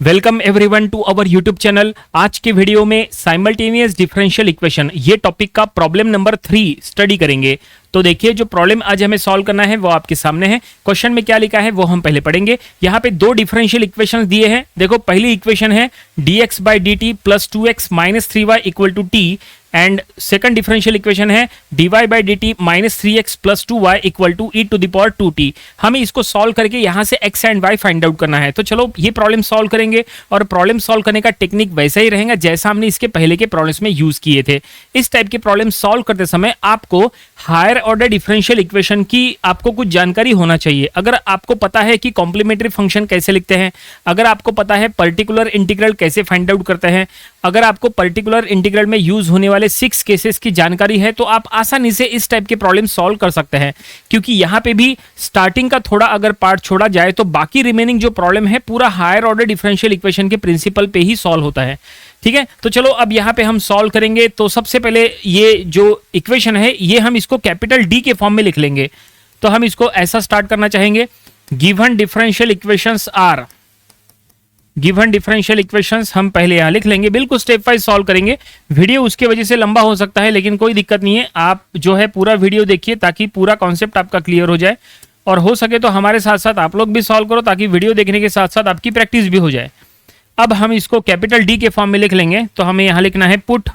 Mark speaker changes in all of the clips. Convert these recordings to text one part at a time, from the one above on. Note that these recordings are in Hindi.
Speaker 1: Welcome everyone to our YouTube channel. आज के वीडियो में साइमल्टेनियस डिफरेंशियल इक्वेशन ये टॉपिक का प्रॉब्लम नंबर 3 स्टडी करेंगे। तो देखिए जो प्रॉब्लम आज हमें सॉल्व करना है वो आपके सामने है। क्वेश्चन में क्या लिखा है वो हम पहले पढ़ेंगे। यहाँ पे दो डिफरेंशियल इक्वेशंस दिए हैं। देखो पहली इक्वेशन है dx by d t plus 2x minus 3y equal to t and second differential equation है dy by d t minus 3x plus 2y equal to e to the power 2t। हमें इसको सॉल्व करके यहाँ से x and y find out करना है। तो चलो ये प्रॉब्लम सॉल्व करेंगे और प्रॉब्लम सॉल्व करने का टेक्निक वैसा ही रहेगा जैसा हमने इसके पहले के प्रॉब्लम्स में यूज किए थे। इस टाइप के प्रॉब्लम सॉल्व करते समय आपको हायर ऑर्डर डिफरेंशियल इक्वेशन की आपको कुछ जानकारी होना चाहिए। अगर आपको पता है कि कॉम्प्लीमेंट्री फंक्शन कैसे लिखते हैं, अगर आपको पता है पर्टिकुलर इंटीग्रल कैसे फाइंड आउट करते हैं, अगर आपको पर्टिकुलर इंटीग्रल में यूज होने वाले 6 केसेस की जानकारी है तो आप आसानी से इस टाइप के प्रॉब्लम सॉल्व कर सकते हैं। क्योंकि यहाँ पे भी स्टार्टिंग का थोड़ा अगर पार्ट छोड़ा जाए तो बाकी रिमेनिंग जो प्रॉब्लम है पूरा हायर ऑर्डर डिफरेंशियल इक्वेशन के प्रिंसिपल पे ही सॉल्व होता है। ठीक है, तो चलो अब यहाँ पे हम सॉल्व करेंगे। तो सबसे पहले ये जो इक्वेशन है ये हम इसको कैपिटल डी के फॉर्म में लिख लेंगे। तो हम इसको ऐसा स्टार्ट करना चाहेंगे, given differential equations are, given differential equations हम पहले यहाँ लिख लेंगे। बिल्कुल स्टेप वाइज सॉल्व करेंगे। वीडियो उसके वजह से लंबा हो सकता है लेकिन कोई दिक्कत नहीं है, आप जो है पूरा वीडियो देखिए ताकि पूरा कॉन्सेप्ट आपका क्लियर हो जाए और हो सके तो हमारे साथ साथ आप लोग भी सॉल्व करो ताकि वीडियो देखने के साथ साथ आपकी प्रैक्टिस भी हो जाए। अब हम इसको कैपिटल डी के फॉर्म में लिख लेंगे। तो हमें यहाँ लिखना है put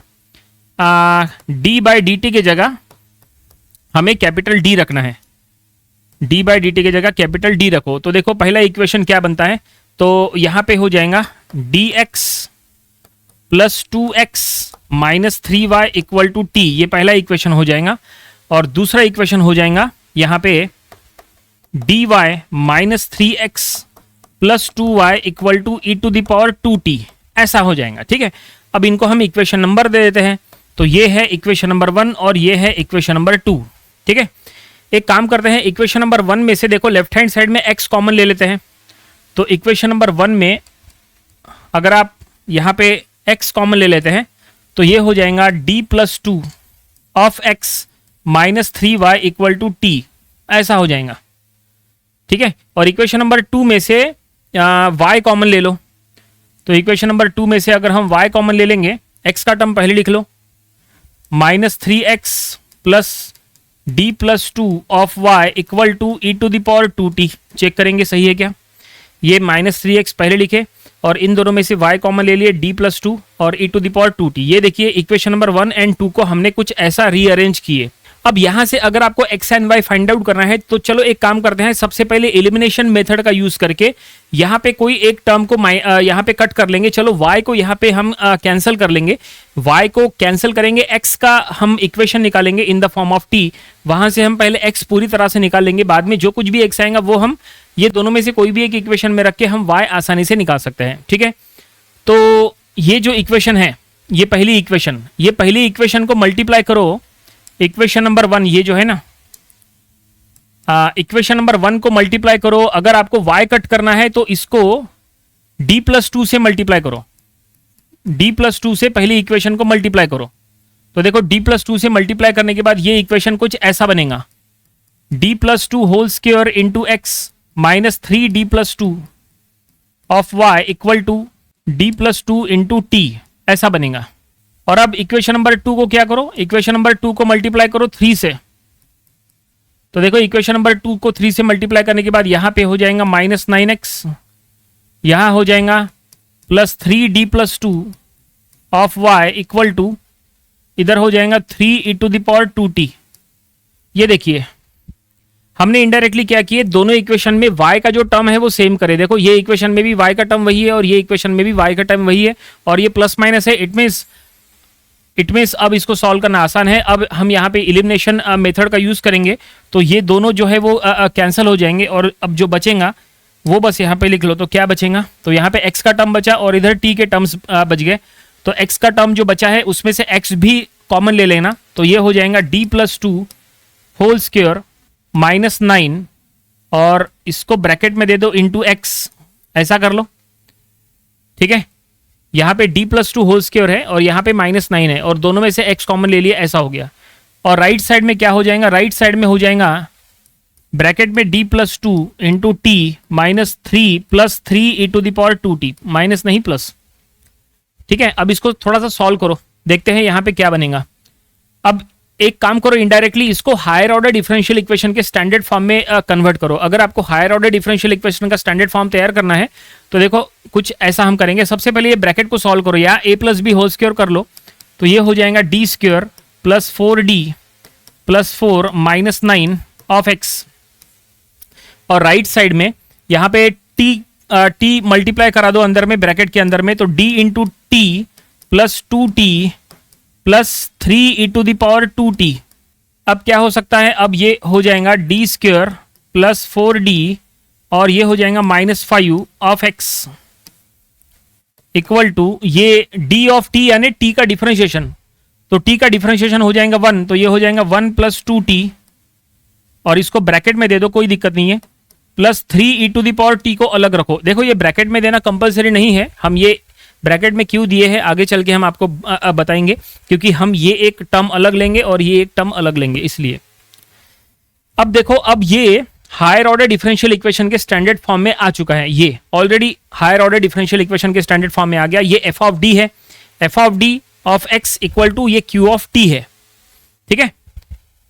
Speaker 1: D by d T की जगह हमें कैपिटल डी रखना है। डी बाई डी टी की जगह कैपिटल डी रखो। तो देखो पहला इक्वेशन क्या बनता है, तो यहाँ पे हो जाएगा dx plus 2x minus 3y equal to t, ये पहला इक्वेशन हो जाएगा। और दूसरा इक्वेशन हो जाएगा यहाँ पे dy minus 3x plus 2y equal to e to the power 2t, ऐसा हो जाएगा। ठीक है, अब इनको हम इक्वेशन नंबर दे देते हैं। तो ये है इक्वेशन नंबर 1 और ये है इक्वेशन नंबर 2। ठीक है, एक काम करते हैं, इक्वेशन नंबर 1 में से देखो लेफ्ट हैंड साइड में x कॉमन ले लेते हैं। तो इक्वेशन नंबर 1 में अगर आप यहाँ पे x कॉमन ले लेते हैं तो ये हो जाएगा d plus 2 of x minus 3y equal to t, ऐसा हो जाएगा। ठीक है, और इक्वेशन नंबर 2 में से y कॉमन ले लो। तो इक्वेशन नंबर 2 में से अगर हम y कॉमन ले लेंगे, x का टर्म पहले लिख लो, minus 3x plus d plus 2 of y equal to e to the power 2t। Check करेंगे सही है क्या। ये माइनस 3x पहले लिखे और इन दोनों में से y कॉमन ले लिए, d प्लस 2 और e to the power 2t। ये देखिए इक्वेशन नंबर 1 एंड 2 को हमने कुछ ऐसा रीअरेंज किए। अब यहाँ से अगर आपको x and y find out करना है तो चलो एक काम करते हैं, सबसे पहले एलिमिनेशन मेथड का यूज करके यहाँ पे कोई एक टर्म को यहाँ पे कट कर लेंगे। चलो y को यहाँ पे हम कैंसिल कर लेंगे, y को कैंसिल करेंगे, x का हम इक्वेशन निकालेंगे in the form of t। वहां से हम पहले x पूरी तरह से निकाल लेंगे, बाद में जो कुछ भी x आएगा वो हम ये दोनों में से कोई भी एक इक्वेशन में रख के हम y आसानी से निकाल सकते हैं। ठीक है, तो ये जो इक्वेशन है ये पहली इक्वेशन को मल्टीप्लाई करो इक्वेशन नंबर 1, ये जो है ना इक्वेशन नंबर 1 को मल्टीप्लाई करो। अगर आपको y कट करना है तो इसको d प्लस 2 से मल्टीप्लाई करो, d प्लस 2 से पहली इक्वेशन को मल्टीप्लाई करो। तो देखो d प्लस 2 से मल्टीप्लाई करने के बाद ये इक्वेशन कुछ ऐसा बनेगा, d plus 2 whole square into x minus 3d plus 2 of y equal to d plus 2 into t, ऐसा बनेगा। और अब इक्वेशन नंबर 2 को क्या करो, इक्वेशन नंबर 2 को मल्टीप्लाई करो 3 से। तो देखो इक्वेशन नंबर 2 को 3 से मल्टीप्लाई करने के बाद यहाँ पे हो जाएगा माइनस 9x, यहाँ हो जाएगा plus 3d plus 2 of y equal to इधर हो जाएगा 3 e to the power 2t। ये देखिए हमने इनडायरेक्टली क्या किए, दोनों इक्वेशन में y का जो टर्म है वो सेम करे। देखो ये इक्वेशन में भी y का टर्म वही है और ये इक्वेशन में भी y का टर्म वही है और ये प्लस माइनस है। इट मीन्स अब इसको सॉल्व करना आसान है। अब हम यहाँ पे एलिमिनेशन मेथड का यूज करेंगे तो ये दोनों जो है वो कैंसिल हो जाएंगे और अब जो बचेगा वो बस यहाँ पे लिख लो। तो क्या बचेगा, तो यहाँ पे x का टर्म बचा और इधर t के टर्म्स बच गए। तो x का टर्म जो बचा है उसमें से x भी कॉमन ले लेना। तो ये हो जाएगा d plus 2 whole square minus 9 और इसको ब्रैकेट में दे दो इंटू एक्स, ऐसा कर लो। ठीक है, यहाँ पे d प्लस 2 होल स्क्वायर है और यहाँ पे माइनस 9 है और दोनों में से x कॉमन ले लिया, ऐसा हो गया। और राइट साइड में क्या हो जाएगा, राइट साइड में हो जाएगा ब्रैकेट में d plus 2 into t minus 3 plus 3 e to the power 2t, minus नहीं प्लस। ठीक है, अब इसको थोड़ा सा सॉल्व करो, देखते हैं यहाँ पे क्या बनेगा। अब एक काम करो, इनडायरेक्टली इसको हायर ऑर्डर डिफरेंशियल इक्वेशन के स्टैंडर्ड फॉर्म में कन्वर्ट करो। अगर आपको हायर ऑर्डर डिफरेंशियल इक्वेशन का स्टैंडर्ड फॉर्म तैयार करना है तो देखो कुछ ऐसा हम करेंगे। सबसे पहले ये ब्रैकेट को सॉल्व करो, या a plus b whole square कर लो, तो ये हो जाएगा d square plus 4d plus 4 minus 9 of x. और राइट साइड में यहाँ पे टी मल्टीप्लाई करा दो अंदर में, ब्रैकेट के अंदर में, तो d into t plus 2t plus 3 e to the power 2t। अब क्या हो सकता है, अब ये हो जाएगा डी स्क्वायर प्लस 4d और ये हो जाएगा minus 5 of x equal to ये d ऑफ t यानी t का डिफरेंशिएशन, तो t का डिफरेंशिएशन हो जाएगा 1, तो ये हो जाएगा 1 प्लस 2t और इसको ब्रैकेट में दे दो, कोई दिक्कत नहीं है, plus 3 e to the power t को अलग रखो। देखो ये ब्रैकेट में देना कंपलसरी नहीं है, हम ये ब्रैकेट में क्यों दिए हैं आगे चल के हम आपको बताएंगे, क्योंकि हम ये एक टर्म अलग लेंगे और ये एक टर्म अलग लेंगे इसलिए। अब देखो, अब ये हायर ऑर्डर डिफरेंशियल इक्वेशन के स्टैंडर्ड फॉर्म में आ चुका है, ये already higher order differential equation के स्टैंडर्ड फॉर्म में आ गया। ये एफ ऑफ डी है, f of d of x equal to ये क्यू ऑफ टी है। ठीक है,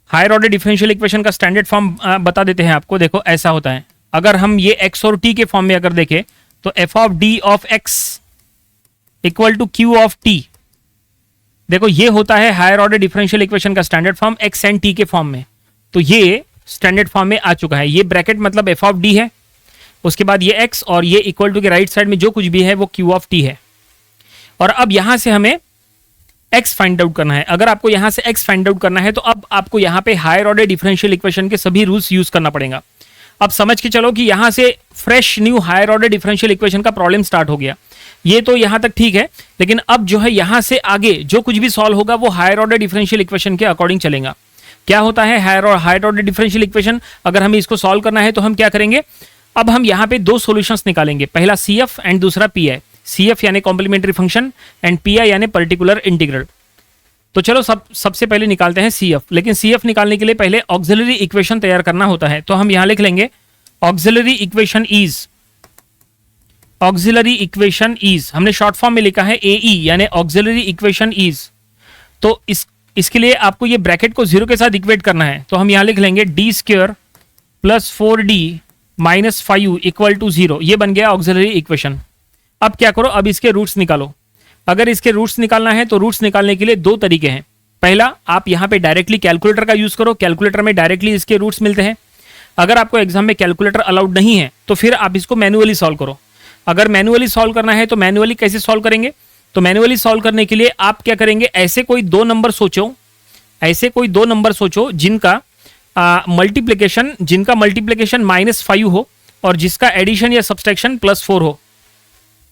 Speaker 1: हायर ऑर्डर डिफरेंशियल इक्वेशन का स्टैंडर्ड फॉर्म बता देते हैं आपको। देखो ऐसा होता है, अगर हम ये एक्स और टी के फॉर्म में अगर देखें तो f of d of x equal to q of t, देखो ये होता है हायर ऑर्डर डिफरेंशियल इक्वेशन का standard form x and t के फॉर्म में। तो ये स्टैंडर्ड फॉर्म में आ चुका है, ये ब्रैकेट मतलब एफ ऑफ डी है, उसके बाद ये एक्स और ये इक्वल टू के राइट साइड में जो कुछ भी है वो क्यू ऑफ टी है। और अब यहां से हमें एक्स फाइंड आउट करना है। अगर आपको यहां से एक्स फाइंड आउट करना है तो अब आपको यहां पे हायर ऑर्डर डिफरेंशियल इक्वेशन के सभी रूल्स यूज करना पड़ेगा। अब समझ के चलो कि यहां से fresh new hire order differential equation का प्रॉब्लम स्टार्ट हो गया। ये तो यहां तक ठीक है, लेकिन अब जो है यहां से आगे जो कुछ भी सॉल्व होगा वो हायर ऑर्डर डिफरेंशियल इक्वेशन के अकॉर्डिंग चलेगा। क्या होता है हायर ऑर्डर डिफरेंशियल इक्वेशन, अगर हमें इसको सॉल्व करना है तो हम क्या करेंगे, अब हम यहां पे दो सॉल्यूशंस निकालेंगे, पहला CF एंड दूसरा PI। CF यानी कॉम्प्लीमेंट्री फंक्शन एंड PI यानी पर्टिकुलर इंटीग्रल। तो चलो सबसे पहले निकालते हैं CF, लेकिन CF निकालने के लिए पहले ऑक्सिलरी इक्वेशन तैयार करना होता है। तो हम यहां लिख लेंगे ऑक्सिलरी इक्वेशन इज, हमने शॉर्ट फॉर्म में लिखा है AE यानी ऑक्सिलरी इक्वेशन इज। तो इसके लिए आपको ये ब्रैकेट को 0 के साथ इक्वेट करना है, तो हम यहां लिख लेंगे d square plus 4d minus 5 equal to 0। ये बन गया ऑक्सिलरी इक्वेशन। अब क्या करो, अब इसके रूट्स निकालो। अगर इसके रूट्स निकालना है तो रूट्स निकालने के लिए दो तरीके हैं। पहला, आप यहां पे डायरेक्टली कैलकुलेटर का यूज करो, कैलकुलेटर में डायरेक्टली इसके रूट्स मिलते हैं। अगर आपको एग्जाम में कैलकुलेटर अलाउड नहीं है तो फिर आप इसको मैन्युअली सॉल्व करो। अगर मैन्युअली सॉल्व करना है तो मैन्युअली कैसे सॉल्व करेंगे, तो मैन्युअली सॉल्व करने के लिए आप क्या करेंगे, ऐसे कोई दो नंबर सोचो जिनका मल्टीप्लिकेशन -5 हो और जिसका एडिशन या सब्सट्रैक्शन +4 हो।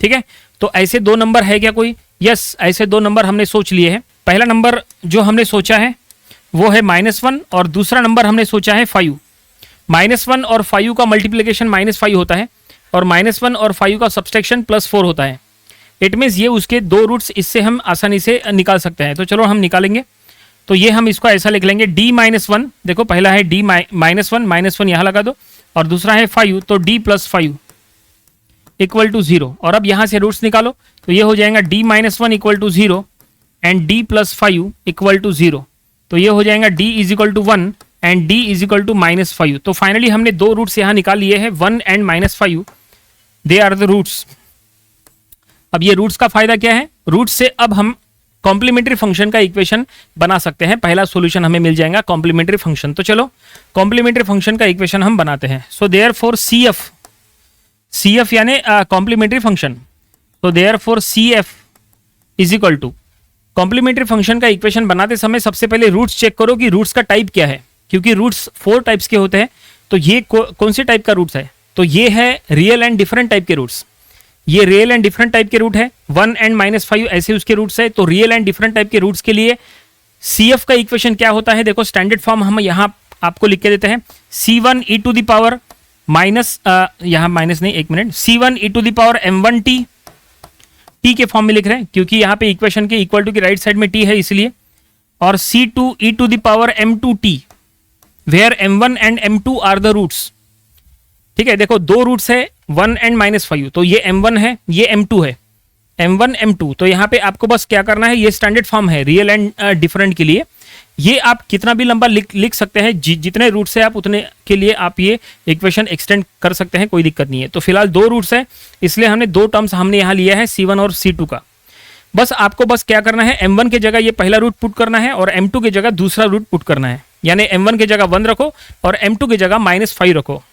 Speaker 1: ठीक है, तो ऐसे दो नंबर है क्या कोई? यस, ऐसे दो नंबर हमने सोच लिए हैं। पहला नंबर जो हमने सोचा है वो है -1 और दूसरा नंबर हमने सोचा है 5। -1 और 5 का मल्टीप्लिकेशन -5 होता है और -1 और 5 का सब्सट्रैक्शन +4 होता है। इट मीन्स ये उसके दो रूट्स, इससे हम आसानी से निकाल सकते हैं। तो चलो हम निकालेंगे। तो ये हम इसको ऐसा लिख लेंगे d-1, देखो पहला है d-1 यहाँ लगा दो, और दूसरा है 5, तो d + 5 इक्वल टू 0। और अब यहाँ से रूट्स निकालो, तो ये हो जाएगा d-1 equal to 0 and d + 5 equal to 0। तो ये हो जाएगा d = 1 एंड d = -5। तो फाइनली हमने दो रूट्स यहाँ निकाल लिए हैं, 1 and -5, they are the roots. अब ये रूट्स का फायदा क्या है, रूट्स से अब हम कॉम्प्लीमेंट्री फंक्शन का इक्वेशन बना सकते हैं। पहला सॉल्यूशन हमें मिल जाएगा कॉम्प्लीमेंट्री फंक्शन। तो चलो कॉम्प्लीमेंट्री फंक्शन का इक्वेशन हम बनाते हैं। सो देयरफॉर CF यानी कॉम्प्लीमेंट्री फंक्शन, तो देयरफॉर CF = कॉम्प्लीमेंट्री फंक्शन का इक्वेशन बनाते समय सबसे पहले रूट्स चेक करो कि रूट्स का टाइप क्या है, क्योंकि रूट्स 4 टाइप्स के होते हैं। तो ये कौन से टाइप का रूट्स है, तो ये है रियल एंड डिफरेंट टाइप के रूट्स। ये रियल एंड डिफरेंट टाइप के रूट है, 1 एंड -5 ऐसे उसके रूट्स है। तो रियल एंड डिफरेंट टाइप के रूट्स के लिए CF का इक्वेशन क्या होता है, देखो स्टैंडर्ड फॉर्म हम यहाँ आपको लिख के देते हैं, C1 e to the power यहाँ माइनस नहीं, एक minute, C1 e to the power m1t, t के फॉर्म में लिख रहे हैं क्योंकि यहाँ पे इक्वेशन के इक्वल टू की राइट साइड में t है इसलिए, और C2 e टू द पावर m2t, where m1 and m2 are the roots. ठीक है, देखो दो रूट्स है 1 एंड -5, तो ये m1 है, ये m2 है, m1 m2। तो यहाँ पे आपको बस क्या करना है, ये स्टैंडर्ड फॉर्म है रियल एंड डिफरेंट के लिए। ये आप कितना भी लंबा लिख सकते हैं, जितने रूट्स है आप उतने के लिए आप ये इक्वेशन एक्सटेंड कर सकते हैं, कोई दिक्कत नहीं है। तो फिलहाल दो रूट्स है, इसलिए हमने दो टर्म्स हमने यहाँ लिया है c1 और c2 का। बस आपको बस क्या करना है, m1 की जगह ये पहला रूट पुट करना है और m2 की जगह दूसरा रूट पुट करना है। यानी m1 की जगह 1 रखो और m2 की जगह -5 रखो।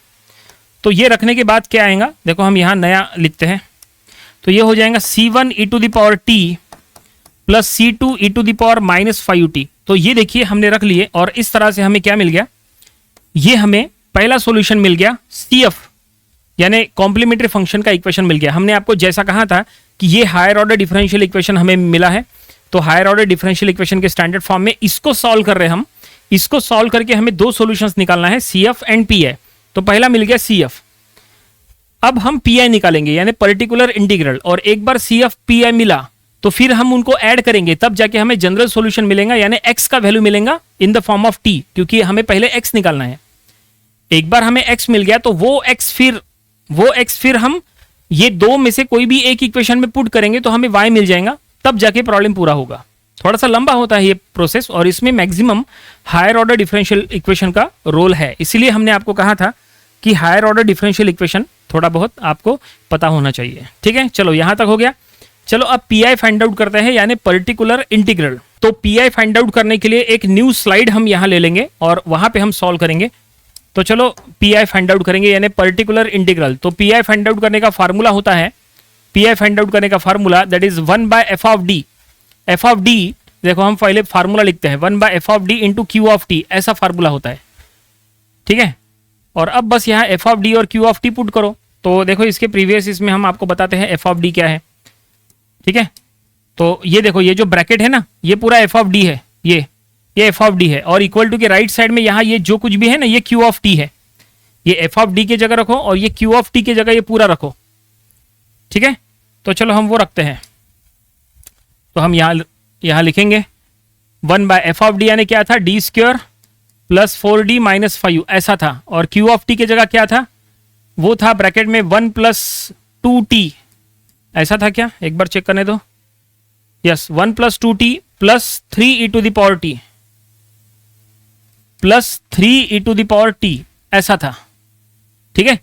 Speaker 1: तो ये रखने के बाद क्या आएगा, देखो हम यहाँ नया लिखते हैं, तो ये हो जाएगा c1 e to the power t plus c2 e to the power -5t। तो ये देखिए हमने रख लिए और इस तरह से हमें क्या मिल गया, ये हमें पहला सॉल्यूशन मिल गया CF यानी कॉम्प्लीमेंट्री फंक्शन का इक्वेशन मिल गया। हमने आपको जैसा कहा था कि ये हायर ऑर्डर डिफरेंशियल इक्वेशन हमें मिला है, तो हायर ऑर्डर डिफरेंशियल इक्वेशन के स्टैंडर्ड फॉर्म में इसको सॉल्व कर रहे हैं हम। इसको सॉल्व करके हमें दो सॉल्यूशंस निकालना है, CF एंड PI। तो पहला मिल गया CF, अब हम PI निकालेंगे यानी पर्टिकुलर इंटीग्रल, और एक बार CF PI मिला तो फिर हम उनको ऐड करेंगे, तब जाके हमें जनरल सॉल्यूशन मिलेगा यानी x का वैल्यू मिलेगा in the form of t, क्योंकि हमें पहले x निकालना है। एक बार हमें x मिल गया तो वो x फिर हम ये दो में से कोई भी एक इक्वेशन में पुट करेंगे तो हमें y मिल जाएगा, तब जाके प्रॉब्लम पूरा होगा। थोड़ा सा लंबा होता है ये प्रोसेस और इसमें maximum higher order differential equation का रोल है, इसीलिए हमने आपको कहा था कि हायर ऑर्डर डिफरेंशियल इक्वेशन थोड़ा बहुत आपको पता होना चाहिए। ठीक है, चलो यहां तक हो गया। चलो अब PI फाइंड आउट करते हैं यानी पर्टिकुलर इंटीग्रल। तो PI फाइंड आउट करने के लिए एक न्यू स्लाइड हम यहां ले लेंगे और वहां पे हम सॉल्व करेंगे। तो चलो PI फाइंड आउट करेंगे यानी पर्टिकुलर इंटीग्रल। तो PI फाइंड आउट करने का फार्मूला होता है, PI फाइंड आउट करने का formula that is 1/f of d। f of d देखो हम पहले फार्मूला लिखते हैं 1/f of d into q of t, ऐसा फार्मूला होता है। ठीक है, और अब बस यहाँ f ऑफ d और q ऑफ t पुट करो। तो देखो इसके प्रीवियस इसमें हम आपको बताते हैं f ऑफ d क्या है। ठीक है, तो ये देखो ये जो ब्रैकेट है ना, ये पूरा f ऑफ d है, ये f ऑफ d है, और इक्वल टू के राइट साइड में यहाँ ये जो कुछ भी है ना ये q ऑफ t है। ये f ऑफ d की जगह रखो और ये q ऑफ t की जगह ये पूरा रखो। ठीक है, तो चलो हम वो रखते हैं। तो हम यहाँ लिखेंगे 1/f ऑफ d यानी क्या था, d² प्लस 4d माइनस 5 ऐसा था, और q ऑफ t की जगह क्या था, वो था ब्रैकेट में 1 + 2t ऐसा था क्या, एक बार चेक करने दो। Yes, 1 + 2t plus 3 e to the power t plus 3 e to the power t ऐसा था। ठीक है,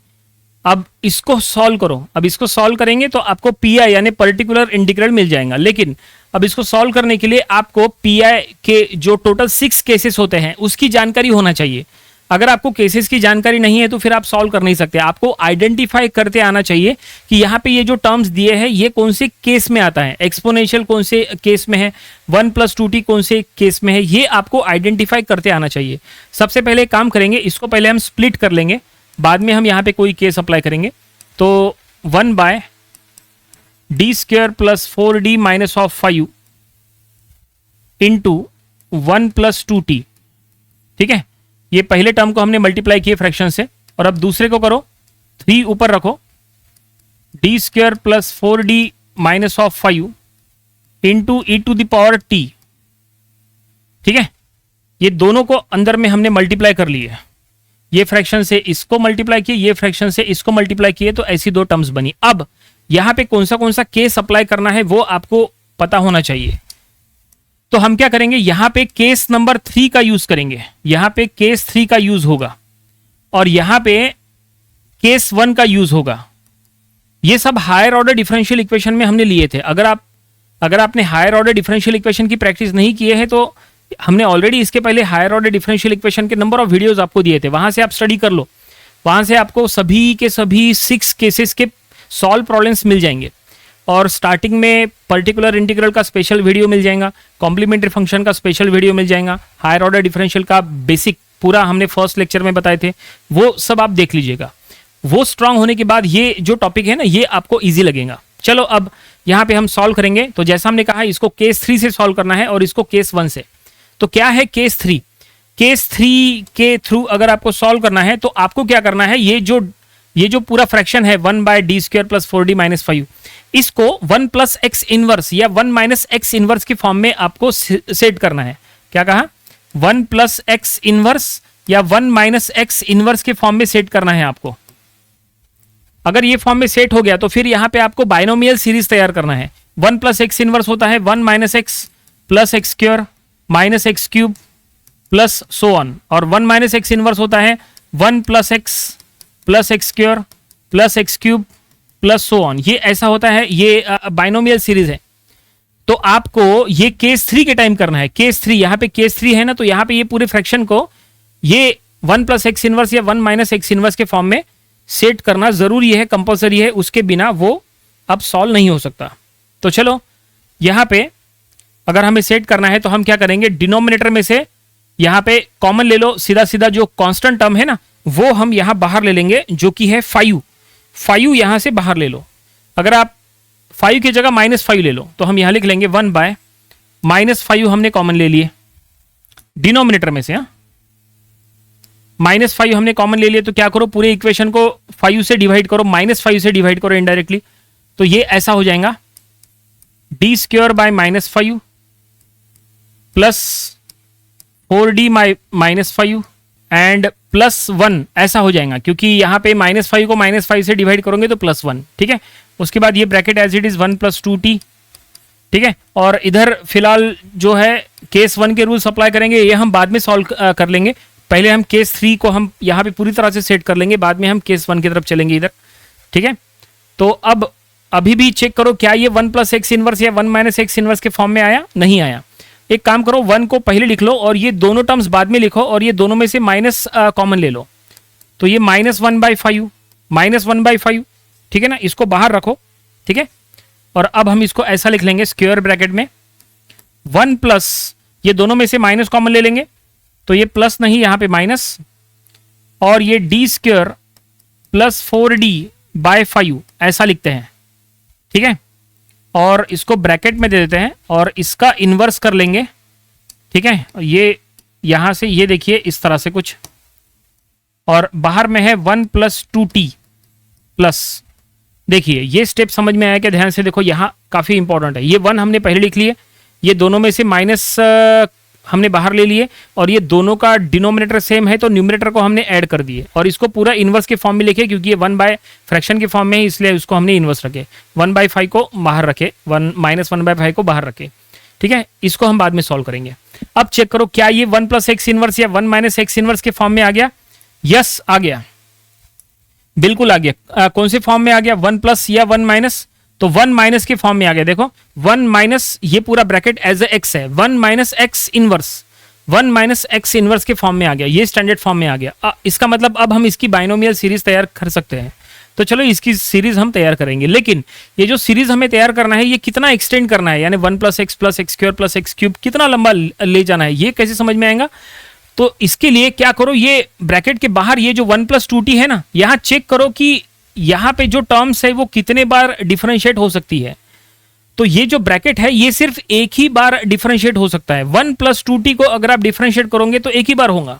Speaker 1: अब इसको सॉल्व करो। अब इसको सॉल्व करेंगे तो आपको PI यानी पर्टिकुलर इंटीग्रल मिल जाएगा, लेकिन अब इसको सॉल्व करने के लिए आपको PI के जो टोटल 6 केसेस होते हैं उसकी जानकारी होना चाहिए। अगर आपको केसेस की जानकारी नहीं है तो फिर आप सॉल्व कर नहीं सकते। आपको आइडेंटिफाई करते आना चाहिए कि यहाँ पे ये जो टर्म्स दिए हैं ये कौन से केस में आता है, एक्सपोनेंशियल कौन से केस में है, 1 + 2t कौन से केस में है, ये आपको आइडेंटिफाई करते आना चाहिए। सबसे पहले काम करेंगे, इसको पहले हम स्प्लिट कर लेंगे, बाद में हम यहाँ पे कोई केस अप्लाई करेंगे। तो 1/d² plus 4d minus of 5 into 1 + 2t। ठीक है, ये पहले टर्म को हमने मल्टीप्लाई किए फ्रैक्शन से, और अब दूसरे को करो, 3 ऊपर रखो, d² plus 4d minus of 5 into e to the power t। ठीक है, ये दोनों को अंदर में हमने मल्टीप्लाई कर लिए, ये फ्रैक्शन से इसको मल्टीप्लाई किए, ये फ्रैक्शन से इसको मल्टीप्लाई किए, तो ऐसी दो टर्म्स बनी। अब यहां पे कौन सा केस अप्लाई करना है वो आपको पता होना चाहिए। तो हम क्या करेंगे, यहां पे केस नंबर 3 का यूज करेंगे, यहां पे केस 3 का यूज होगा और यहां पे केस 1 का यूज होगा। ये सब हायर ऑर्डर डिफरेंशियल इक्वेशन में हमने लिए थे। अगर आपने हायर ऑर्डर डिफरेंशियल इक्वेशन की प्रैक्टिस नहीं किए हैं तो हमने ऑलरेडी इसके पहले हायर ऑर्डर डिफरेंशियल इक्वेशन के नंबर ऑफ वीडियोस आपको दिए थे, वहां से आप स्टडी कर लो, वहां से आपको सभी के सभी 6 केसेस के सॉल्व प्रॉब्लम्स मिल जाएंगे। और स्टार्टिंग में पर्टिकुलर इंटीग्रल का स्पेशल वीडियो मिल जाएगा, कॉम्प्लीमेंट्री फंक्शन का स्पेशल वीडियो मिल जाएगा, हायर ऑर्डर डिफरेंशियल का बेसिक पूरा हमने फर्स्ट लेक्चर में बताए थे, वो सब आप देख लीजिएगा। वो स्ट्रांग होने के बाद ये जो टॉपिक है ना ये आपको इजी लगेगा। चलो अब यहाँ पे हम सॉल्व करेंगे। तो जैसा हमने कहा इसको केस 3 से सॉल्व करना है और इसको केस 1 से। तो क्या है केस 3? केस 3 के थ्रू अगर आपको सॉल्व करना है तो आपको क्या करना है, ये जो पूरा फ्रैक्शन है 1/d² प्लस 4d माइनस 5, इसको 1 + x इनवर्स या 1 - x इनवर्स की फॉर्म में आपको सेट करना है। क्या कहा? 1 + x इनवर्स या 1 माइनस एक्स इनवर्स के फॉर्म में सेट करना है आपको। अगर ये फॉर्म में सेट हो गया तो फिर यहां पे आपको बाइनोमियल सीरीज तैयार करना है। 1 प्लस एक्स इनवर्स होता है 1 minus x plus x square minus x cube plus so on, और 1 माइनस एक्स इनवर्स होता है 1 plus x square plus x cube plus so on. ये ऐसा होता है, ये बाइनोमियल सीरीज है। तो आपको ये केस 3 के टाइम करना है। केस 3, यहाँ पे केस 3 है ना, तो यहाँ पे ये पूरे फ्रैक्शन को ये 1 प्लस एक्स इनवर्स या 1 माइनस एक्स इनवर्स के फॉर्म में सेट करना जरूरी है, कंपलसरी है, उसके बिना वो अब सॉल्व नहीं हो सकता। तो चलो यहाँ पे अगर हमें सेट करना है तो हम क्या करेंगे, डिनोमिनेटर में से यहाँ पे कॉमन ले लो, सीधा सीधा जो कांस्टेंट टर्म है ना वो हम यहाँ बाहर ले लेंगे, जो कि है 5 यहां से बाहर ले लो। अगर आप 5 की जगह -5 ले लो तो हम यहां लिख लेंगे 1 बाय -5 हमने कॉमन ले लिए डिनोमिनेटर में से। -5 हमने कॉमन ले लिए तो क्या करो, पूरे इक्वेशन को 5 से डिवाइड करो, -5 से डिवाइड करो इनडायरेक्टली। तो ये ऐसा हो जाएगा d square by -5 plus 4d -5 and +1 ऐसा हो जाएगा, क्योंकि यहाँ पे -5 को -5 से डिवाइड करोगे तो +1। ठीक है, उसके बाद ये bracket as it is 1 + 2t। ठीक है, और इधर फिलहाल जो है केस 1 के रूल्स अप्लाई करेंगे, ये हम बाद में सॉल्व कर लेंगे। पहले हम केस 3 को हम यहाँ पे पूरी तरह से सेट कर लेंगे, बाद में हम केस 1 की तरफ चलेंगे इधर। ठीक है, तो अब अभी भी चेक करो क्या ये 1 प्लस एक्स इनवर्स या 1 माइनस एक्स इनवर्स के फॉर्म में आया, नहीं आया। एक काम करो, 1 को पहले लिख लो और ये दोनों टर्म्स बाद में लिखो, और ये दोनों में से माइनस कॉमन ले लो। तो ये -1/5 ठीक है ना, इसको बाहर रखो। ठीक है, और अब हम इसको ऐसा लिख लेंगे स्क्वायर ब्रैकेट में 1 प्लस, ये दोनों में से माइनस कॉमन ले लेंगे तो ये प्लस नहीं, यहाँ पे माइनस, और ये d स्क्वायर प्लस 4d/5 ऐसा लिखते हैं। ठीक है, और इसको ब्रैकेट में दे देते हैं और इसका इन्वर्स कर लेंगे। ठीक है, ये यहां से ये देखिए इस तरह से कुछ, और बाहर में है 1 + 2t प्लस। देखिए ये स्टेप समझ में आया क्या, ध्यान से देखो, यहाँ काफी इंपॉर्टेंट है। ये 1 हमने पहले लिख लिए, ये दोनों में से माइनस हमने बाहर ले लिए, और ये दोनों का डिनोमिनेटर सेम है तो न्यूमरेटर को हमने ऐड कर दिए, और इसको पूरा इन्वर्स के फॉर्म में लिखे, क्योंकि ये 1 बाय फ्रैक्शन के फॉर्म में है इसलिए उसको हमने इन्वर्स रखे। 1/5 को बाहर रखे, -1/5 को बाहर रखे। ठीक है, इसको हम बाद में सॉल्व करेंगे। अब चेक करो क्या ये 1 प्लस एक्स इनवर्स या 1 माइनस एक्स इनवर्स के फॉर्म में आ गया। यस आ गया, बिल्कुल आ गया। कौन से फॉर्म में आ गया, 1 प्लस या 1 माइनस, तो 1 माइनस के फॉर्म में आ गया। देखो 1 माइनस, ये पूरा ब्रैकेट एज एक्स है, 1 minus x inverse, 1 minus x inverse के फॉर्म में आ गया, ये स्टैंडर्ड फॉर्म में आ गया। इसका मतलब अब हम इसकी बाइनोमियल सीरीज तैयार कर सकते हैं। तो चलो इसकी सीरीज हम तैयार करेंगे, लेकिन ये जो सीरीज हमें तैयार करना है ये कितना एक्सटेंड करना है, यानी 1 + x + x² + x³ कितना लंबा ले जाना है, ये कैसे समझ में आएगा। तो इसके लिए क्या करो, ये ब्रैकेट के बाहर ये जो 1 + 2t है ना, यहाँ चेक करो कि यहाँ पे जो टर्म्स है वो कितने बार डिफरेंशिएट हो सकती है। तो ये जो ब्रैकेट है ये सिर्फ एक ही बार डिफरेंशिएट हो सकता है। 1 + 2t को अगर आप डिफरेंशिएट करोगे तो एक ही बार होगा।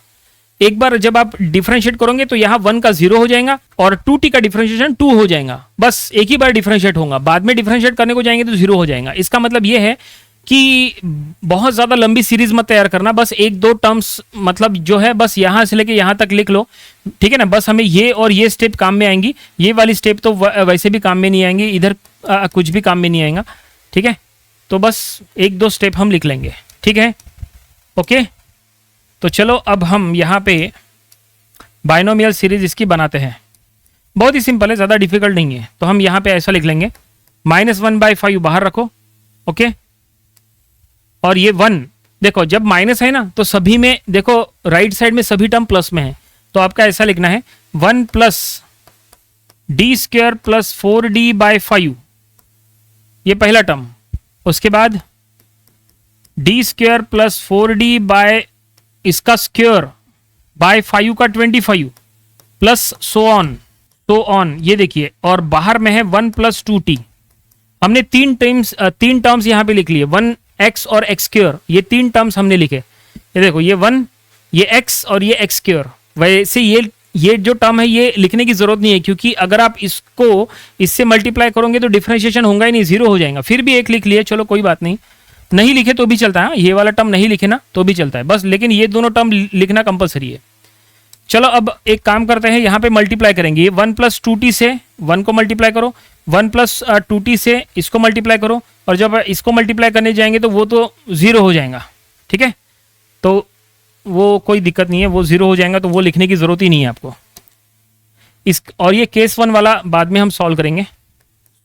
Speaker 1: एक बार जब आप डिफरेंशिएट करोगे तो यहाँ 1 का 0 हो जाएगा और 2t का डिफरेंशिएशन 2 हो जाएगा, बस एक ही बार डिफरेंशिएट होगा। बाद में डिफरेंशिएट करने को जाएंगे तो 0 हो जाएगा। इसका मतलब ये है कि बहुत ज्यादा लंबी सीरीज मत तैयार करना, बस 1-2 टर्म्स मतलब जो है बस यहां से लेके यहां तक लिख लो। ठीक है ना, बस हमें ये और ये स्टेप काम में आएंगी, ये वाली स्टेप तो वैसे भी काम में नहीं आएंगी, इधर कुछ भी काम में नहीं आएगा। ठीक है, तो बस 1-2 स्टेप हम लिख लेंगे। ठीक है, ओके। तो चलो अब हम यहाँ पे बाइनोमियल सीरीज इसकी बनाते हैं। बहुत ही सिंपल है, ज़्यादा डिफिकल्ट नहीं है। तो हम यहाँ पे ऐसा लिख लेंगे, -1/5 बाहर रखो, ओके। और ये 1 देखो, जब माइनस है ना तो सभी में देखो राइट साइड में सभी टर्म प्लस में है, तो आपका ऐसा लिखना है 1 + d² + 4d/5, ये पहला टर्म। उसके बाद d² + 4d इसका स्क्वायर बाय 5 का 25 प्लस सो ऑन, ये देखिए। और बाहर में है 1 + 2t। हमने तीन टर्म्स यहाँ पे लिख लिए, 1x और x², ये 3 टर्म्स हमने लिखे। ये देखो, ये 1, ये x और ये x²। वैसे ये जो टर्म है ये लिखने की जरूरत नहीं है, क्योंकि अगर आप इसको इससे मल्टीप्लाई करोगे तो डिफरेंशिएशन होगा ही नहीं, 0 हो जाएगा। फिर भी एक लिख लिए, चलो कोई बात नहीं, नहीं लिखे तो भी चलता है। ये वाला टर्म नहीं लिखे ना तो भी चलता है बस, लेकिन ये दोनों टर्म लिखना कंपलसरी है। चलो अब एक काम करते हैं, यहाँ पे मल्टीप्लाई करेंगे। ये 1 + 2t से 1 को मल्टीप्लाई करो, 1 + 2t से इसको मल्टीप्लाई करो, और जब इसको मल्टीप्लाई करने जाएंगे तो वो तो 0 हो जाएगा, ठीक है। तो वो कोई दिक्कत नहीं है, वो 0 हो जाएगा, तो वो लिखने की ज़रूरत ही नहीं है आपको। और ये केस 1 वाला बाद में हम सॉल्व करेंगे।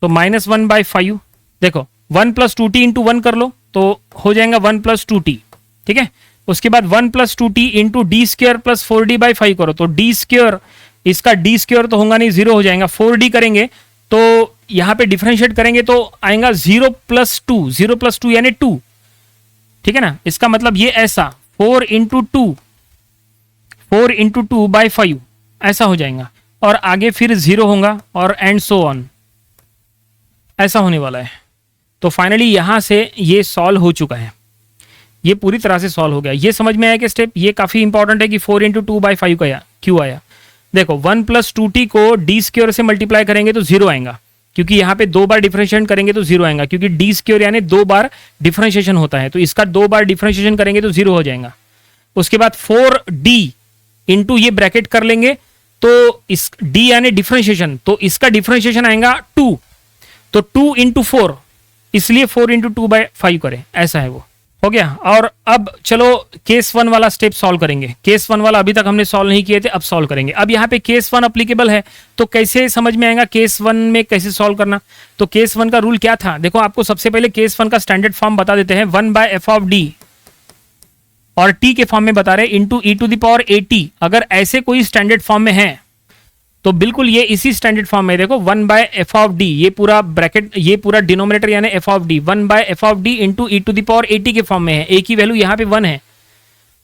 Speaker 1: तो -1/5, देखो 1 + 2t इंटू 1 कर लो तो हो जाएगा 1 + 2t, ठीक है। उसके बाद 1 + 2t इंटू d² + 4d/5 करो, तो d², इसका d² तो होगा नहीं, 0 हो जाएगा। 4d करेंगे तो यहाँ पे डिफरेंशिएट करेंगे तो आएगा 0 + 2, 0 + 2 यानी 2, ठीक है ना। इसका मतलब ये ऐसा 4 × 2, 4 × 2/5 ऐसा हो जाएगा, और आगे फिर 0 होगा और एंड सो ऑन, ऐसा होने वाला है। तो फाइनली यहां से ये सॉल्व हो चुका है, ये पूरी तरह से सॉल्व हो गया। ये समझ में आया कि स्टेप ये काफी इंपॉर्टेंट है कि 4 × 2/5 का क्यों आया। देखो 1 + 2t को d² से मल्टीप्लाई करेंगे तो 0 आएगा, क्योंकि यहाँ पे 2 बार डिफरेंशिएट करेंगे तो 0 आएगा, क्योंकि d² यानी 2 बार डिफरेंशिएशन होता है, तो इसका 2 बार डिफरेंशिएशन करेंगे तो 0 हो जाएगा। उसके बाद 4d इंटू ये ब्रैकेट कर लेंगे तो इस d यानी डिफरेंशिएशन, तो इसका डिफरेंशिएशन आएगा 2, तो 2 × 4, इसलिए 4 × 2/5 करें, ऐसा है वो हो गया। और अब चलो केस 1 वाला स्टेप सॉल्व करेंगे। केस 1 वाला अभी तक हमने सॉल्व नहीं किए थे, अब सॉल्व करेंगे। अब यहाँ पे केस 1 अप्लीकेबल है, तो कैसे समझ में आएगा केस 1 में कैसे सॉल्व करना। तो केस 1 का रूल क्या था, देखो आपको सबसे पहले केस 1 का स्टैंडर्ड फॉर्म बता देते हैं। 1/f(d) और t के फॉर्म में बता रहे इंटू e⁴at। अगर ऐसे कोई स्टैंडर्ड फॉर्म में है तो बिल्कुल ये इसी स्टैंडर्ड फॉर्म में देखो 1/f(d), ये पूरा ब्रैकेट, ये पूरा डिनोमिनेटर यानी f(d), 1/f(d) इंटू e⁴at के फॉर्म में है। a की वैल्यू यहाँ पे 1 है,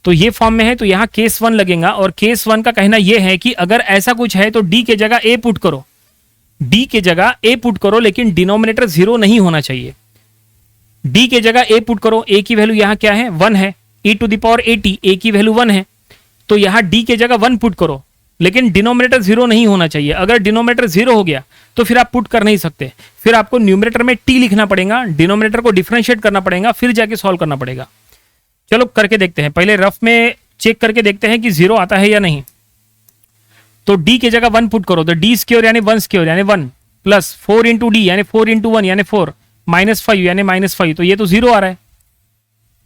Speaker 1: तो ये फॉर्म में है, तो यहाँ केस 1 लगेगा। और केस 1 का कहना यह है कि अगर ऐसा कुछ है तो d के जगह a पुट करो, d के जगह a पुट करो, लेकिन डिनोमिनेटर 0 नहीं होना चाहिए। d के जगह a पुट करो, a की वैल्यू यहाँ क्या है, 1 है, e⁴at, a की वैल्यू 1 है, तो यहाँ d के जगह 1 पुट करो, लेकिन डिनोमिनेटर 0 नहीं होना चाहिए। अगर डिनोमिनेटर 0 हो गया तो फिर आप पुट कर नहीं सकते, फिर आपको न्यूमरेटर में t लिखना पड़ेगा, डिनोमिनेटर को डिफरेंशिएट करना पड़ेगा, फिर जाके सॉल्व करना पड़ेगा। चलो करके देखते हैं, पहले रफ में चेक करके देखते हैं कि 0 आता है या नहीं। तो d के जगह 1 पुट करो, तो d² यानी 1² यानी 1 प्लस 4 × d यानी 4 × 1 यानी 4 -5 यानी -5, तो ये तो 0 आ रहा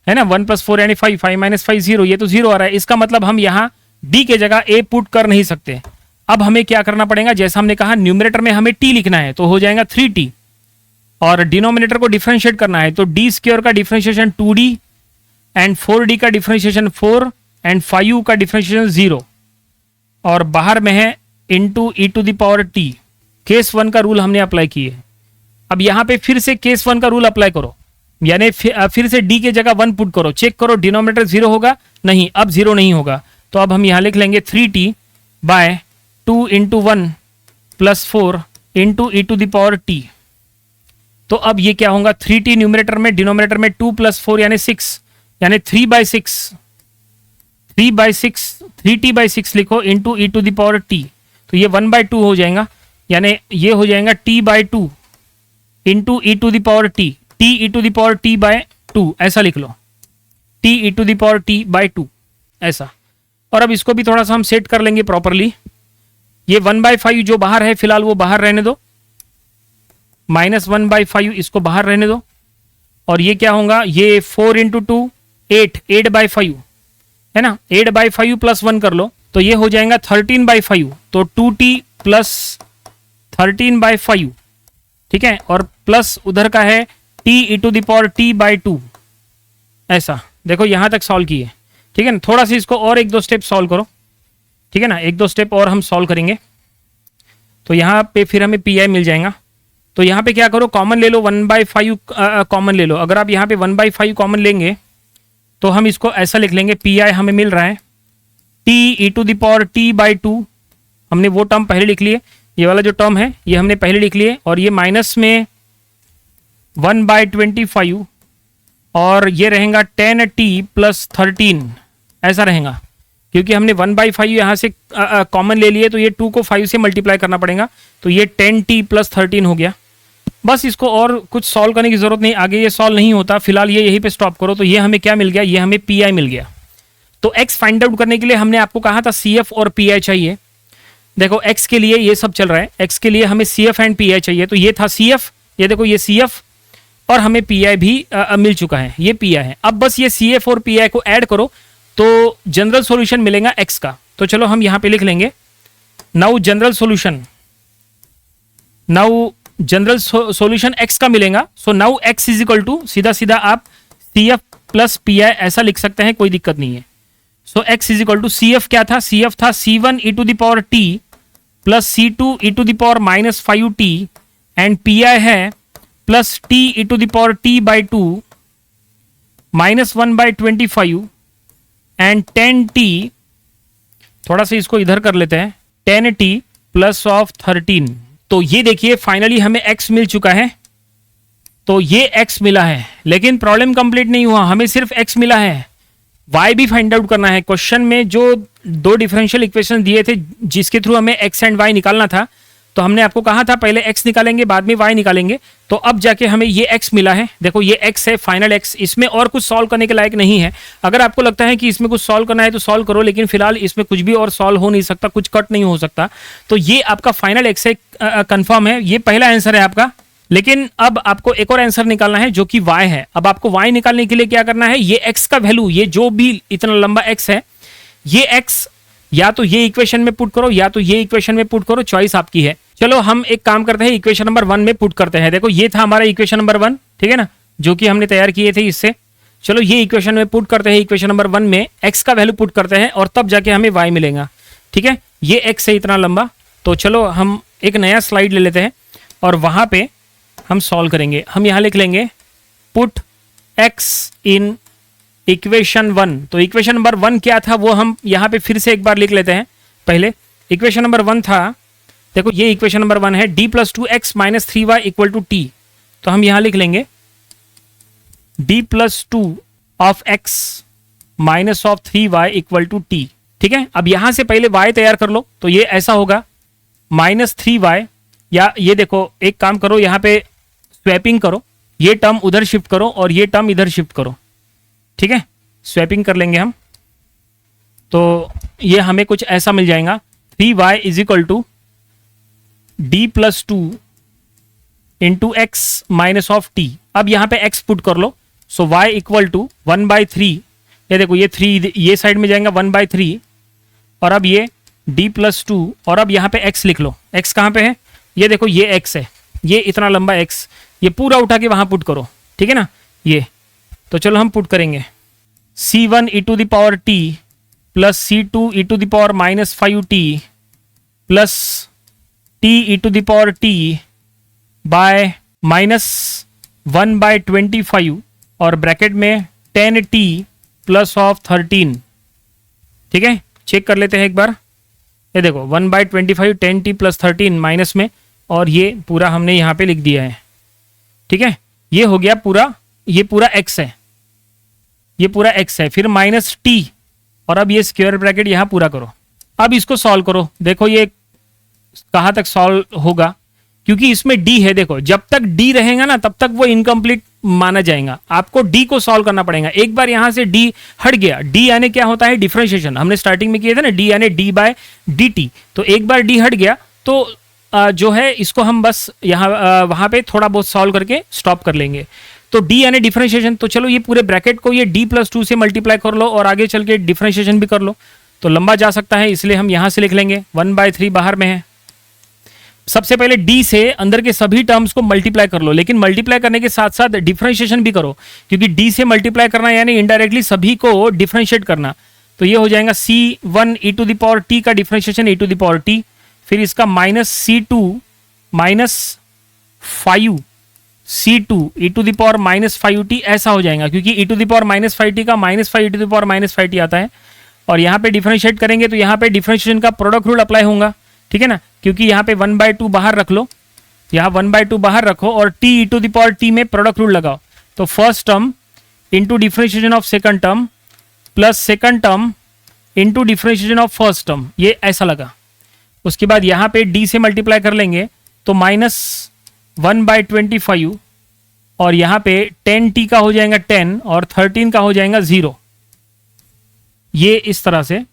Speaker 1: है ना। 1 + 4 यानी 5, 5 - 5 0, ये तो 0 आ रहा है। इसका मतलब हम यहाँ d के जगह a पुट कर नहीं सकते। अब हमें क्या करना पड़ेगा, जैसा हमने कहा न्यूमरेटर में हमें t लिखना है, तो हो जाएगा 3t, और डिनोमिनेटर को डिफरेंशिएट करना है, तो d² का डिफरेंशिएशन 2d एंड 4d का डिफरेंशिएशन 4 एंड 5 का डिफरेंशिएशन 0, और बाहर में है इंटू e⁴t। केस 1 का रूल हमने अप्लाई किए। अब यहाँ पे फिर से केस 1 का रूल अप्लाई करो, यानी फिर से d के जगह 1 पुट करो, चेक करो डिनोमिनेटर 0 होगा, नहीं, अब 0 नहीं होगा। तो अब हम यहाँ लिख लेंगे 3t/2 × 1 + 4 × e⁴t। तो अब ये क्या होगा, 3t न्यूमरेटर में, डिनोमिनेटर में 2 + 4 यानी 6, यानी 3/6, 3t/6 लिखो इंटू e⁴t, तो ये 1/2 हो जाएगा, यानी ये हो जाएगा t/2 into e⁴t, t e⁴t/2 ऐसा लिख लो, t e⁴t/2 ऐसा। और अब इसको भी थोड़ा सा हम सेट कर लेंगे प्रॉपरली। ये 1/5 जो बाहर है फिलहाल वो बाहर रहने दो, -1/5 इसको बाहर रहने दो, और ये क्या होगा, ये 4 × 2 8, 8/5 है ना, 8/5 + 1 कर लो, तो ये हो जाएगा 13/5, तो 2t + 13/5, ठीक है, और प्लस उधर का है t e⁴t/2 ऐसा। देखो यहां तक सॉल्व किए, ठीक है ना। थोड़ा सा इसको और 1-2 स्टेप सॉल्व करो, ठीक है ना, 1-2 स्टेप और हम सॉल्व करेंगे, तो यहाँ पे फिर हमें पी मिल जाएगा। तो यहाँ पे क्या करो, कॉमन ले लो, 1/5 कॉमन ले लो। अगर आप यहाँ पे 1/5 कॉमन लेंगे तो हम इसको ऐसा लिख लेंगे, पी हमें मिल रहा है t e⁴t/2, हमने वो टर्म पहले लिख लिए, ये वाला जो टर्म है ये हमने पहले लिख लिए, और ये माइनस में 1/25, और ये रहेगा 10t + 13 ऐसा रहेगा, क्योंकि हमने 1/5 यहाँ से कॉमन ले लिए, तो ये 2 को 5 से मल्टीप्लाई करना पड़ेगा, तो ये 10t + 13 हो गया। बस इसको और कुछ सॉल्व करने की जरूरत नहीं, आगे ये सॉल्व नहीं होता, फिलहाल ये यहीं पे स्टॉप करो। तो ये हमें क्या मिल गया, ये हमें पी मिल गया। तो x फाइंड आउट करने के लिए हमने आपको कहा था CF और PI चाहिए। देखो x के लिए ये सब चल रहा है, x के लिए हमें CF एंड PI चाहिए, तो ये था CF, ये देखो ये CF और हमें PI भी मिल चुका है, ये PI है। अब बस ये CF और PI को ऐड करो तो जनरल सॉल्यूशन मिलेगा x का। तो चलो हम यहां पे लिख लेंगे now general solution, now general solution x का मिलेगा। So now x is equal to सीधा सीधा आप CF प्लस PI ऐसा लिख सकते हैं, कोई दिक्कत नहीं है। So x is equal to CF क्या था, CF था C1 e to the power t plus C2 e to the power minus 5t and PI है plus t e to the power t by 2 -1/25 and 10t, थोड़ा सा इसको इधर कर लेते हैं, 10t प्लस ऑफ 13। तो ये देखिए फाइनली हमें x मिल चुका है, तो ये x मिला है, लेकिन प्रॉब्लम कंप्लीट नहीं हुआ, हमें सिर्फ x मिला है, y भी फाइंड आउट करना है। क्वेश्चन में जो दो डिफरेंशियल इक्वेशन दिए थे जिसके थ्रू हमें x एंड y निकालना था, तो हमने आपको कहा था पहले x निकालेंगे बाद में y निकालेंगे, तो अब जाके हमें ये x मिला है। देखो ये x है, फाइनल x, इसमें और कुछ सॉल्व करने के लायक नहीं है। अगर आपको लगता है कि इसमें कुछ सॉल्व करना है तो सॉल्व करो, लेकिन फिलहाल इसमें कुछ भी और सॉल्व हो नहीं सकता, कुछ कट नहीं हो सकता। तो ये आपका फाइनल x है, कंफर्म है, ये पहला आंसर है आपका। लेकिन अब आपको एक और आंसर निकालना है जो कि y है। अब आपको y निकालने के लिए क्या करना है, ये x का वैल्यू, ये जो भी इतना लंबा x है, ये x या तो ये इक्वेशन में पुट करो या तो ये इक्वेशन में पुट करो, चॉइस आपकी है। चलो हम एक काम करते हैं, इक्वेशन नंबर 1 में पुट करते हैं। देखो ये था हमारा इक्वेशन नंबर 1, ठीक है ना, जो कि हमने तैयार किए थे इससे। चलो ये इक्वेशन में पुट करते हैं, इक्वेशन नंबर 1 में x का वैल्यू पुट करते हैं और तब जाके हमें y मिलेगा, ठीक है। ये x है इतना लंबा, तो चलो हम एक नया स्लाइड ले लेते हैं और वहां पे हम सॉल्व करेंगे। हम यहां लिख लेंगे पुट x इन इक्वेशन 1। तो इक्वेशन नंबर 1 क्या था वो हम यहां पे फिर से एक बार लिख लेते हैं। पहले इक्वेशन नंबर 1 था, देखो ये इक्वेशन नंबर 1 है, d plus 2x minus 3y equal to t। तो हम यहां लिख लेंगे d plus 2 of x minus of 3y equal to t, ठीक है। अब यहां से पहले y तैयार कर लो, तो ये ऐसा होगा -3y, या ये देखो एक काम करो, यहां पे स्वैपिंग करो, ये टर्म उधर शिफ्ट करो और ये टर्म इधर शिफ्ट करो, ठीक है। स्वैपिंग कर लेंगे हम, तो ये हमें कुछ ऐसा मिल जाएगा, 3y is equal to d plus 2 into x minus of t। अब यहां पे x पुट कर लो, सो y इक्वल टू 1/3, ये देखो ये 3 ये साइड में जाएगा 1/3, और अब ये d प्लस 2, और अब यहां पे x लिख लो। x कहां पे है, ये देखो ये x है, ये इतना लंबा x, ये पूरा उठा के वहां पुट करो, ठीक है ना। ये तो चलो हम पुट करेंगे c1 e to the power t plus c2 e to the power minus 5t plus t e to the power t by -1/25 और ब्रैकेट में 10t प्लस ऑफ 13, ठीक है। चेक कर लेते हैं एक बार, ये देखो 1/25 10t प्लस 13 माइनस में, और ये पूरा हमने यहाँ पे लिख दिया है, ठीक है। ये हो गया पूरा, ये पूरा x है, ये पूरा x है, फिर माइनस t, और अब ये स्क्वायर ब्रैकेट यहाँ पूरा करो। अब इसको सॉल्व करो, देखो ये कहाँ तक सॉल्व होगा, क्योंकि इसमें d है। देखो जब तक d रहेगा ना तब तक वो इनकम्प्लीट माना जाएगा, आपको d को सॉल्व करना पड़ेगा। एक बार यहां से d हट गया, d यानी क्या होता है, डिफरेंशिएशन, हमने स्टार्टिंग में किए थे ना, d यानी d बाय dt। तो एक बार d हट गया तो जो है इसको हम बस यहाँ वहां पे थोड़ा बहुत सॉल्व करके स्टॉप कर लेंगे। तो d यानी डिफरेंशिएशन, तो चलो ये पूरे ब्रैकेट को ये d प्लस 2 से मल्टीप्लाई कर लो और आगे चल के डिफरेंशिएशन भी कर लो, तो लंबा जा सकता है, इसलिए हम यहां से लिख लेंगे 1/3 बाहर में है। सबसे पहले d से अंदर के सभी टर्म्स को मल्टीप्लाई कर लो, लेकिन मल्टीप्लाई करने के साथ साथ डिफरेंशिएशन भी करो, क्योंकि d से मल्टीप्लाई करना यानी इनडायरेक्टली सभी को डिफरेंशिएट करना। तो ये हो जाएगा c1 e to the power t का differentiation e to the power t, फिर इसका minus c2 minus 5 c2 e to the power minus 5t ऐसा हो जाएगा, क्योंकि e to the power minus 5t का minus 5 e to the power minus 5t आता है। और यहाँ पे डिफरेंशिएट करेंगे तो यहाँ पे डिफरेंशिएशन का प्रोडक्ट रूल अप्लाई होगा, ठीक है ना, क्योंकि यहाँ पे 1/2 बाहर रख लो, यहाँ 1/2 बाहर रखो और t e to the power t में प्रोडक्ट रूल लगाओ। तो first term into differentiation of second term plus second term into differentiation of first term, ये ऐसा लगा। उसके बाद यहाँ पे d से मल्टीप्लाई कर लेंगे तो -1/25, और यहाँ पे 10t का हो जाएगा 10 और 13 का हो जाएगा 0। ये इस तरह से,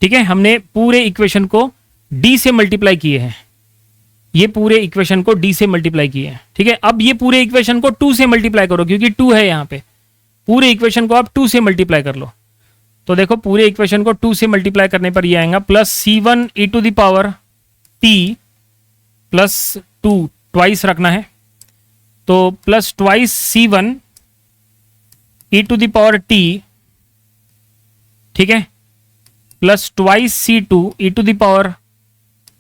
Speaker 1: ठीक है, हमने पूरे इक्वेशन को d से मल्टीप्लाई किए हैं, ये पूरे इक्वेशन को d से मल्टीप्लाई किए हैं, ठीक है। अब ये पूरे इक्वेशन को 2 से मल्टीप्लाई करो, क्योंकि 2 है यहाँ पे, पूरे इक्वेशन को आप 2 से मल्टीप्लाई कर लो। तो देखो पूरे इक्वेशन को 2 से मल्टीप्लाई करने पर ये आएगा plus c1 e to the power t plus 2 twice रखना है, तो plus twice c1 e to the power t, ठीक है, plus twice c2 e to the power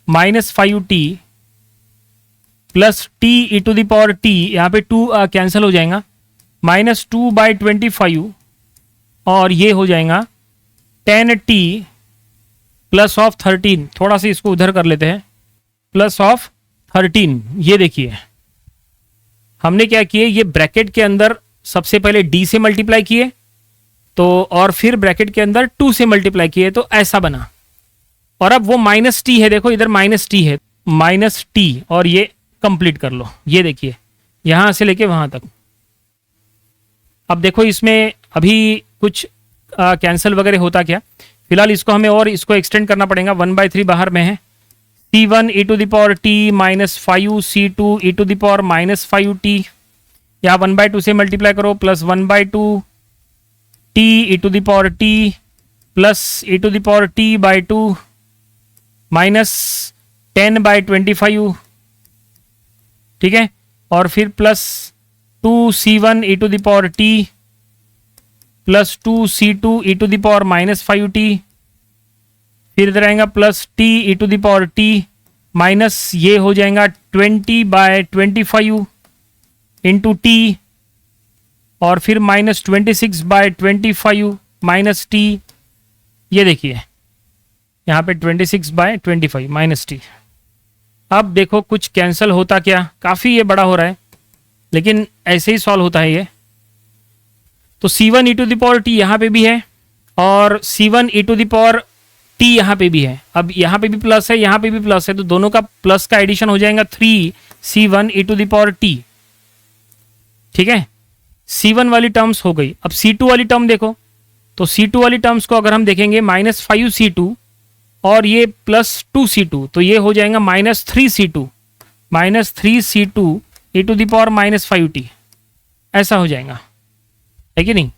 Speaker 1: -5t plus t e to the power t, यहाँ पे 2 कैंसिल हो जाएगा, -2/25 और ये हो जाएगा 10t प्लस ऑफ 13, थोड़ा सा इसको उधर कर लेते हैं, प्लस ऑफ 13। ये देखिए हमने क्या किए, ये ब्रैकेट के अंदर सबसे पहले d से मल्टीप्लाई किए, तो और फिर ब्रैकेट के अंदर 2 से मल्टीप्लाई किए, तो ऐसा बना। और अब वो -t है, देखो इधर -t है, -t, और ये कंप्लीट कर लो। ये देखिए यहां से लेके वहां तक। अब देखो इसमें अभी कुछ कैंसिल वगैरह होता क्या, फिलहाल इसको हमें और इसको एक्सटेंड करना पड़ेगा। 1/3 बाहर में है, c1 e to the power t -5 c2 e to the power -5t, यहाँ 1/2 से मल्टीप्लाई करो, plus 1/2 t e to the power t plus e to the power t/2 minus 10/25, ठीक है, और फिर plus 2c1 e to the power t plus 2c2 e to the power -5t, फिर इधर आएगा plus t e to the power t minus ये हो जाएगा 20/25 इंटू t, और फिर -26/25 माइनस t। ये देखिए यहाँ पे 26/25 माइनस t। अब देखो कुछ कैंसिल होता क्या, काफ़ी ये बड़ा हो रहा है, लेकिन ऐसे ही सॉल्व होता है ये। तो c1 e to the power t यहाँ पे भी है, और c1 e to the power t यहाँ पे भी है। अब यहाँ पे भी प्लस है, यहाँ पे भी प्लस है, तो दोनों का प्लस का एडिशन हो जाएगा 3c1 e to the power t, ठीक है। c1 वाली टर्म्स हो गई। अब c2 वाली टर्म देखो, तो c2 वाली टर्म्स को अगर हम देखेंगे -5c2 और ये +2c2, तो ये हो जाएगा -3c2 e to the power -5t, ऐसा हो जाएगा, है कि नहीं।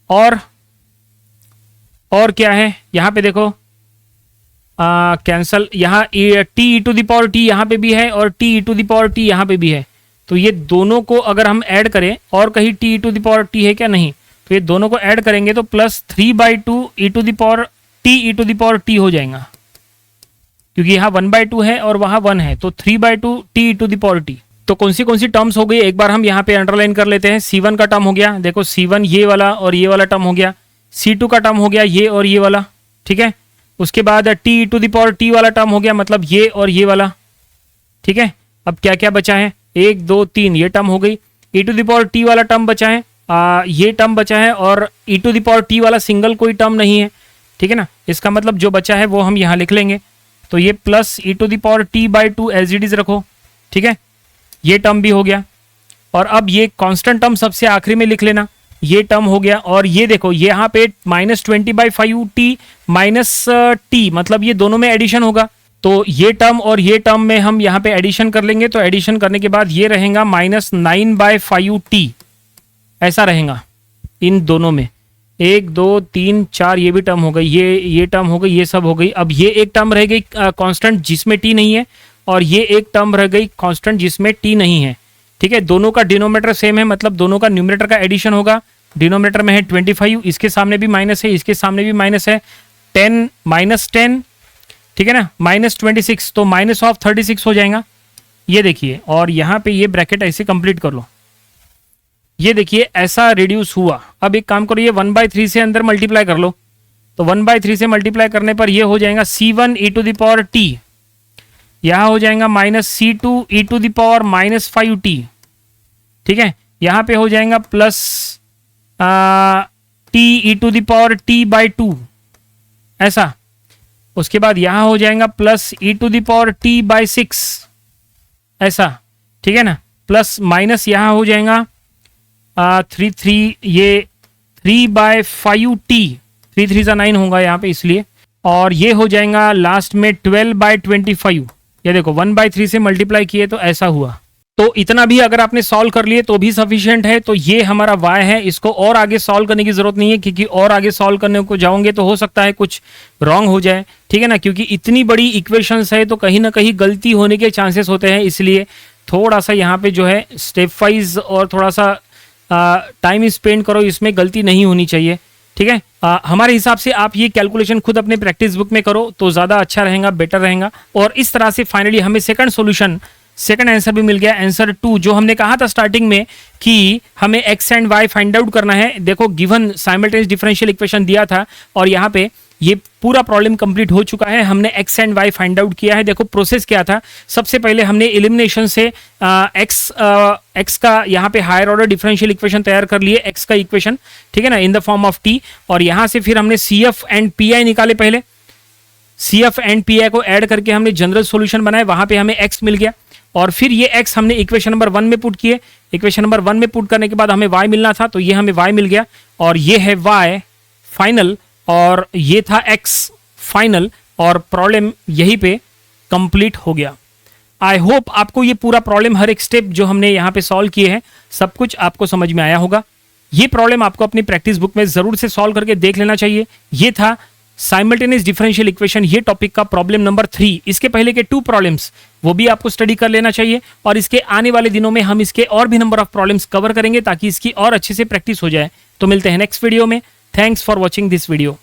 Speaker 1: और क्या है यहाँ पे देखो, कैंसल, यहाँ t e to the power t यहाँ पे भी है और t e to the power t यहाँ पे भी है, तो ये दोनों को अगर हम ऐड करें, और कहीं t e to the power t है क्या, नहीं, तो ये दोनों को ऐड करेंगे तो plus 3/2 e to the power t e to the power t हो जाएगा, क्योंकि यहाँ 1/2 है और वहाँ 1 है, तो 3/2 t e to the power t। तो कौन सी टर्म्स हो गई, एक बार हम यहाँ पे अंडरलाइन कर लेते हैं। c1 का टर्म हो गया, देखो c1 ये वाला और ये वाला टर्म हो गया, c2 का टर्म हो गया ये और ये वाला, ठीक है। उसके बाद t e to the power t वाला टर्म हो गया, मतलब ये और ये वाला, ठीक है। अब क्या क्या बचा है, 1 2 3 ये टर्म हो गई, e to the power t वाला टर्म बचा है, ये टर्म बचा है, और e to the power t वाला सिंगल कोई टर्म नहीं है, ठीक है ना। इसका मतलब जो बचा है वो हम यहाँ लिख लेंगे, तो ये plus e to the power t/2 as it is रखो, ठीक है, ये टर्म भी हो गया। और अब ये कांस्टेंट टर्म सबसे आखिरी में लिख लेना, ये टर्म हो गया। और ये देखो ये यहाँ पे -20/5t माइनस t, मतलब ये दोनों में एडिशन होगा, तो ये टर्म और ये टर्म में हम यहाँ पे एडिशन कर लेंगे, तो एडिशन करने के बाद ये रहेगा -9/5t, ऐसा रहेगा इन दोनों में। 1 2 3 4 ये भी टर्म हो गई, ये टर्म हो गई, ये सब हो गई। अब ये एक टर्म रह गई कांस्टेंट जिसमें t नहीं है, और ये एक टर्म रह गई कांस्टेंट जिसमें t नहीं है, ठीक है। दोनों का डिनोमिनेटर सेम है, मतलब दोनों का न्यूमरेटर का एडिशन होगा। डिनोमिनेटर में है 25, इसके सामने भी माइनस है, इसके सामने भी माइनस है, 10 -10, ठीक है ना, -26, तो -36 हो जाएगा। ये देखिए, और यहाँ पे ये ब्रैकेट ऐसे कंप्लीट कर लो, ये देखिए ऐसा रिड्यूस हुआ। अब एक काम करो, ये 1/3 से अंदर मल्टीप्लाई कर लो, तो 1/3 से मल्टीप्लाई करने पर ये हो जाएगा c1 e to the power t, यहाँ हो जाएगा -c2 e to the power -5t, ठीक है। यहाँ पे हो जाएगा plus t e to the power t/2, ऐसा। उसके बाद यहाँ हो जाएगा plus e to the power t/6, ऐसा, ठीक है ना। प्लस माइनस यहाँ हो जाएगा 3 ये 3/5t, 3 3 9 होगा यहाँ पे इसलिए, और ये हो जाएगा लास्ट में 12/25। ये देखो 1/3 से मल्टीप्लाई किए तो ऐसा हुआ। तो इतना भी अगर आपने सॉल्व कर लिए तो भी सफिशिएंट है। तो ये हमारा y है, इसको और आगे सॉल्व करने की जरूरत नहीं है, क्योंकि और आगे सॉल्व करने को जाओगे तो हो सकता है कुछ रॉन्ग हो जाए, ठीक है ना, क्योंकि इतनी बड़ी इक्वेशंस है तो कहीं ना कहीं गलती होने के चांसेस होते हैं। इसलिए थोड़ा सा यहाँ पे जो है स्टेप वाइज और थोड़ा सा टाइम स्पेंड करो, इसमें गलती नहीं होनी चाहिए, ठीक है। हमारे हिसाब से आप ये कैलकुलेशन खुद अपने प्रैक्टिस बुक में करो तो ज़्यादा अच्छा रहेगा, बेटर रहेगा। और इस तरह से फाइनली हमें सेकंड आंसर भी मिल गया, आंसर 2, जो हमने कहा था स्टार्टिंग में कि हमें x and y find out करना है। देखो गिवन साइमल्टेनियस डिफरेंशियल इक्वेशन दिया था और यहाँ पे ये पूरा प्रॉब्लम कंप्लीट हो चुका है। हमने x and y find out किया है। देखो प्रोसेस क्या था, सबसे पहले हमने एलिमिनेशन से x का यहाँ पे हायर ऑर्डर डिफरेंशियल इक्वेशन तैयार कर लिए, x का इक्वेशन, ठीक है ना, in the form of t। और यहाँ से फिर हमने CF एंड PI निकाले। पहले CF एंड PI को ऐड करके हमने जनरल सॉल्यूशन बनाया, वहां पे हमें x मिल गया। और फिर ये x हमने इक्वेशन नंबर 1 में पुट किए, इक्वेशन नंबर 1 में पुट करने के बाद हमें y मिलना था, तो ये हमें y मिल गया। और ये है y फाइनल और ये था x फाइनल, और प्रॉब्लम यहीं पे कंप्लीट हो गया। आई होप आपको ये पूरा प्रॉब्लम, हर एक स्टेप जो हमने यहाँ पे सॉल्व किए हैं, सब कुछ आपको समझ में आया होगा। ये प्रॉब्लम आपको अपनी प्रैक्टिस बुक में जरूर से सॉल्व करके देख लेना चाहिए। ये था साइमल्टेनियस डिफरेंशियल इक्वेशन, ये टॉपिक का प्रॉब्लम नंबर 3। इसके पहले के 2 प्रॉब्लम्स वो भी आपको स्टडी कर लेना चाहिए, और इसके आने वाले दिनों में हम इसके और भी नंबर ऑफ प्रॉब्लम्स कवर करेंगे ताकि इसकी और अच्छे से प्रैक्टिस हो जाए। तो मिलते हैं नेक्स्ट वीडियो में। Thanks for watching this video.